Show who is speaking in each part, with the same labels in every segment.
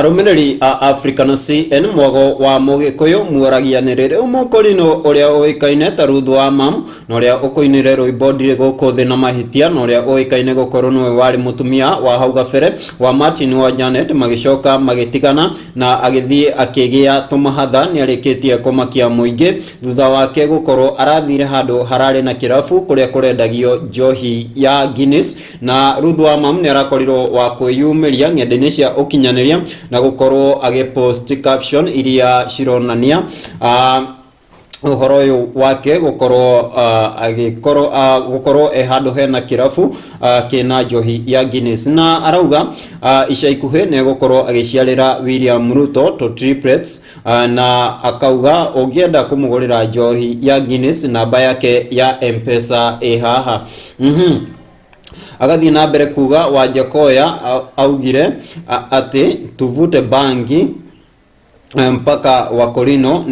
Speaker 1: Arumiriri a Africanasi en mwogo wa mugikuyu muoragianirire umukorino uria oikaine ta Ruth wa Mamu na uria ukoinire rwimbo ndire guku thi na mahitia na uria oikaine gukorwo niwe wari mutumia wa hau gabere wa Martin wa Janet magicoka magitigana na agithie akigia tumahatha ni arikitie kumakia muingi thutha wake gukorwo arathire handu harare na kirafu kuria kurendagio njohi ya Guinness na Ruth wa Mamu ni arakorirwo wa kwiyumiria ng'enda-ini cia ukinyaniria na gukorwo agipost caption iria cironania uhoro uyu wake gukorwo gukorwo handu hena kirafu kina njohi ya Guinness na arauga ica ikuhi ne gukorwo agiciarira William Ruto to triplets na akauga ungienda kumugurira njohi ya Guinness namba yake ya M-Pesa haha agathi na mbere kuga wa Jakoya augire ati tuvute bangi mpaka wakorino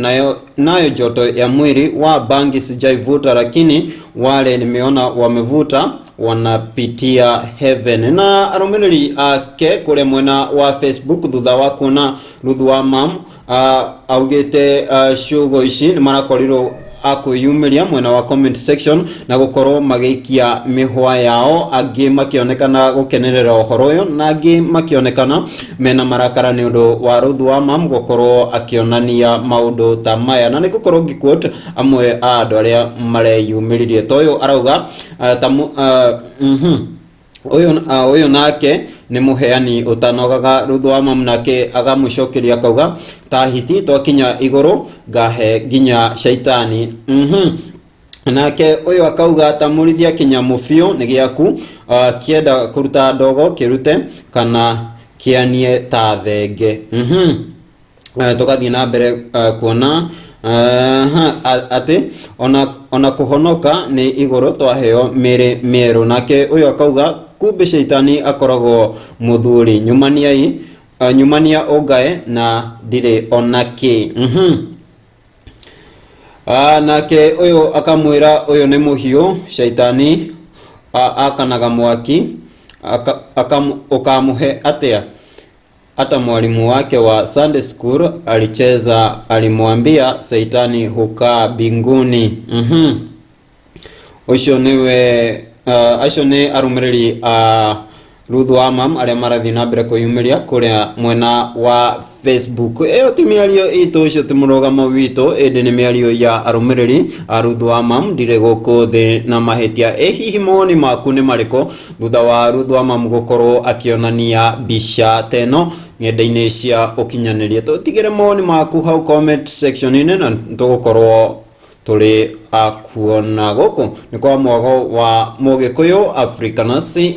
Speaker 1: nayo joto ya mwili wa bangi sijaivuta, lakini wale nimeona wamevuta wanapitia heaven. Na arumiriri ake kule mwena wa Facebook thutha wa kuona Ruth wa Mamu augite shugo ici ni marakorirwo akuyumiria mwena wa comment section na gukorwo magikia mihwa yao, angi makionekana gukenerera uhoro uyu na angi makionekana mena marakara ni undu wa Ruth wa Mamu gukorwo akionania maundu ta maya, na ni gukorwo ngiquote amwe a andu aria mareyumiririe toyo arauga uyu nake ni muheani utanogaga Ruth wa Mamu nake agamucokeria akauga tahiti twakinya iguru Ngahe nginya Shaitani. Nake uyu akauga tamurithia kinyamu biu ni giaku kienda kuruta ndogo kirute kana kianie ta thenge. Tukathie na mbere kuona ati ona kuhonoka ni iguru twaheo mere meru. Nake uyu akauga kumbe Shaitani akoragwo muthuri nyumania Ngahe na ndire onake. Nake uyu akamwira uyu ni muhiu Shaitani akanaga mwaki ukamuhe atia. Hata mwalimu wake wa Sunday school alimwambia Shaitani hukaa binguni. Ucio ni arumiriri Ruth wa Mamu aria marathi na mbere kuyumiria kuria mwena wa Facebook. Eyo ti miario itu ucio ti murugamo witu, indi ni miario ya arumiriri Ruth wa Mamu ndire guku thi na mahitia. Hihi moni maku ni mariko thutha wa Ruth wa Mamu gukorwo akionania bica teno ng'enda-ini cia ukinyaniria? Tutigire moni maku hau comment section ine na tugukorwo tuli akuona guku ni kwa mwogo wa mugikuyu Africanasi.